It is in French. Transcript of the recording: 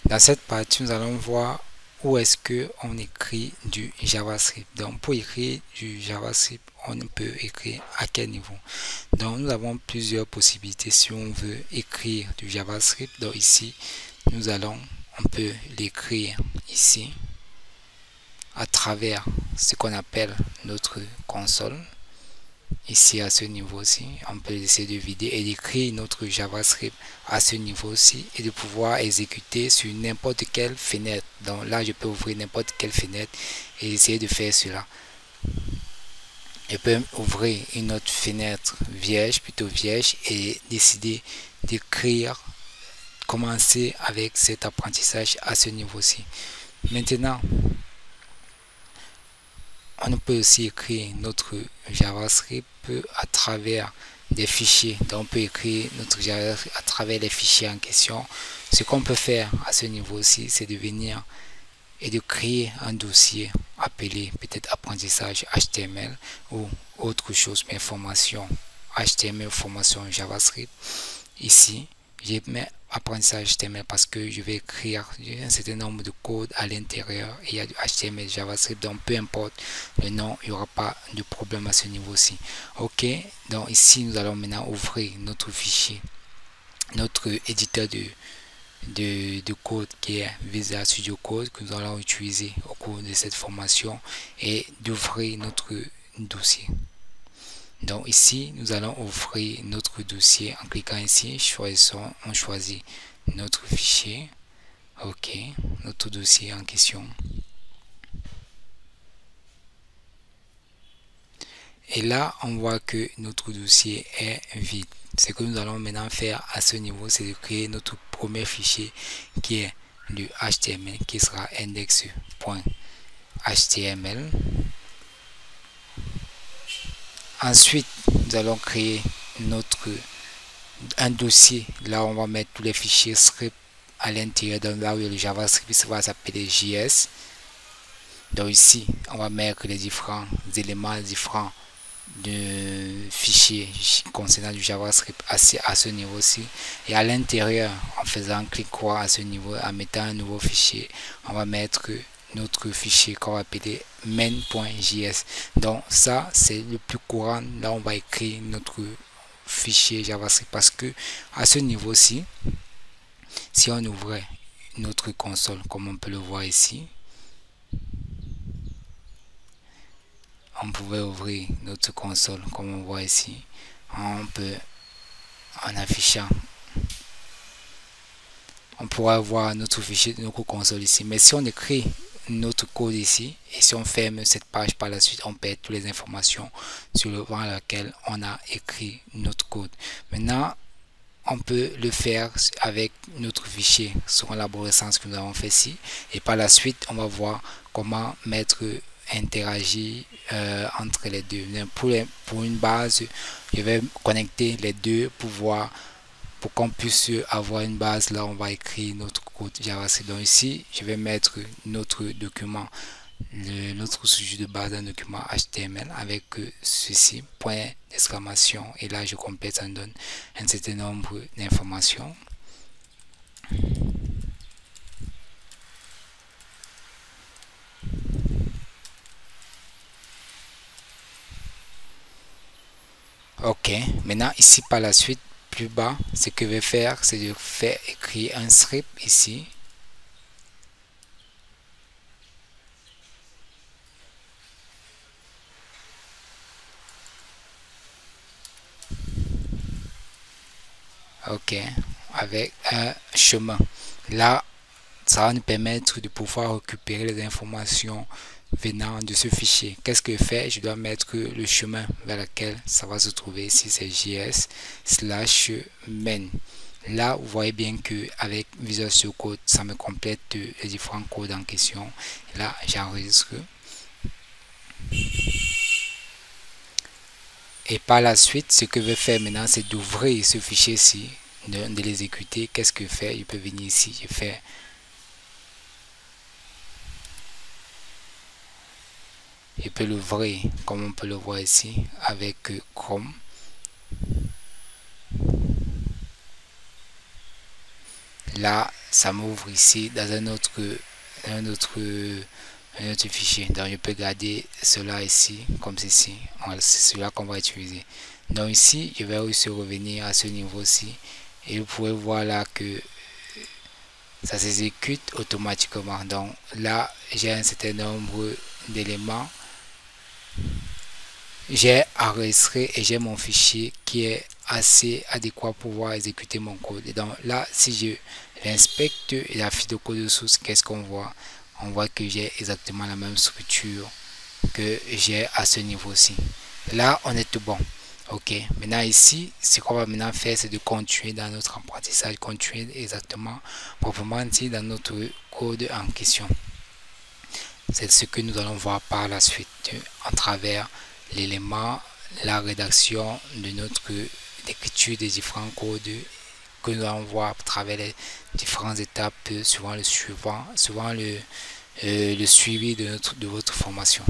Dans cette partie, nous allons voir où est-ce que on écrit du JavaScript. Donc, pour écrire du JavaScript, on peut écrire à quel niveau? Donc, nous avons plusieurs possibilités si on veut écrire du JavaScript. Donc, ici, on peut l'écrire ici à travers ce qu'on appelle notre console. Ici à ce niveau-ci, on peut essayer de vider et d'écrire notre JavaScript à ce niveau-ci et de pouvoir exécuter sur n'importe quelle fenêtre. Donc là, je peux ouvrir n'importe quelle fenêtre et essayer de faire cela. Je peux ouvrir une autre fenêtre vierge, plutôt vierge, et décider d'écrire, commencer avec cet apprentissage à ce niveau-ci. Maintenant, on peut aussi écrire notre JavaScript à travers des fichiers. Donc on peut écrire notre JavaScript à travers les fichiers en question. Ce qu'on peut faire à ce niveau aussi, c'est de venir et de créer un dossier appelé peut-être apprentissage HTML ou autre chose, mais formation HTML, formation JavaScript. Ici, je mets apprentissage HTML parce que je vais écrire un certain nombre de codes à l'intérieur et il y a du HTML, JavaScript, donc peu importe le nom, il n'y aura pas de problème à ce niveau-ci. Ok, donc ici nous allons maintenant ouvrir notre fichier, notre éditeur de code qui est Visual Studio Code que nous allons utiliser au cours de cette formation et d'ouvrir notre dossier. Donc ici, nous allons ouvrir notre dossier en cliquant ici, choisissons, on choisit notre fichier, ok, notre dossier en question. Et là, on voit que notre dossier est vide. Ce que nous allons maintenant faire à ce niveau, c'est de créer notre premier fichier qui est le HTML, qui sera index.html. Ensuite, nous allons créer un dossier. Là, on va mettre tous les fichiers script à l'intérieur. Donc là où il y a le JavaScript, ça va s'appeler JS. Donc ici, on va mettre les différents éléments, différents de fichiers concernant du JavaScript à ce niveau-ci. Et à l'intérieur, en faisant un clic droit à ce niveau, en mettant un nouveau fichier, on va mettre notre fichier qu'on va appeler main.js. Donc ça, c'est le plus courant. Là, on va écrire notre fichier JavaScript parce que à ce niveau-ci, si on ouvrait notre console, comme on peut le voir ici, on pouvait ouvrir notre console comme on voit ici. On peut, en affichant, on pourra voir notre fichier de notre console ici. Mais si on écrit notre code ici et si on ferme cette page par la suite, on perd toutes les informations sur le dans laquelle on a écrit notre code. Maintenant, on peut le faire avec notre fichier sur l'arborescence que nous avons fait ici. Et par la suite, on va voir comment mettre interagir entre les deux. Pour une base, je vais connecter les deux pour qu'on puisse avoir une base. Là, on va écrire notre code JavaScript. Donc ici, je vais mettre notre document, notre sujet de base d'un document HTML avec ceci, point d'exclamation. Et là, je complète, ça me donne un certain nombre d'informations. Ok, maintenant ici par la suite, plus bas, ce que je vais faire, c'est de faire écrire un script ici. Ok, avec un chemin. Là, ça va nous permettre de pouvoir récupérer les informations venant de ce fichier. Qu'est-ce que je fais? Je dois mettre le chemin vers lequel ça va se trouver ici, c'est js/main. Là, vous voyez bien que avec Visual Studio Code, ça me complète les différents codes en question. Là, j'enregistre. Et par la suite, ce que je vais faire maintenant, c'est d'ouvrir ce fichier-ci, de l'exécuter. Qu'est-ce que je fais? Je peux venir ici, je fais je peux l'ouvrir comme on peut le voir ici avec Chrome. Là, ça m'ouvre ici dans un autre fichier. Donc je peux garder cela ici comme ceci. Voilà, c'est cela qu'on va utiliser. Donc ici je vais aussi revenir à ce niveau-ci et vous pouvez voir là que ça s'exécute automatiquement. Donc là j'ai un certain nombre d'éléments, j'ai enregistré et j'ai mon fichier qui est assez adéquat pour pouvoir exécuter mon code. Et donc là, si je inspecte la fiche de code de source, qu'est-ce qu'on voit? On voit que j'ai exactement la même structure que j'ai à ce niveau-ci. Là, on est tout bon. Ok, maintenant ici, ce qu'on va maintenant faire, c'est de continuer dans notre apprentissage, continuer exactement, proprement dit, dans notre code en question. C'est ce que nous allons voir par la suite à travers l'élément, la rédaction de notre l'écriture des différents codes que nous allons voir à travers les différentes étapes suivant le suivi de votre formation.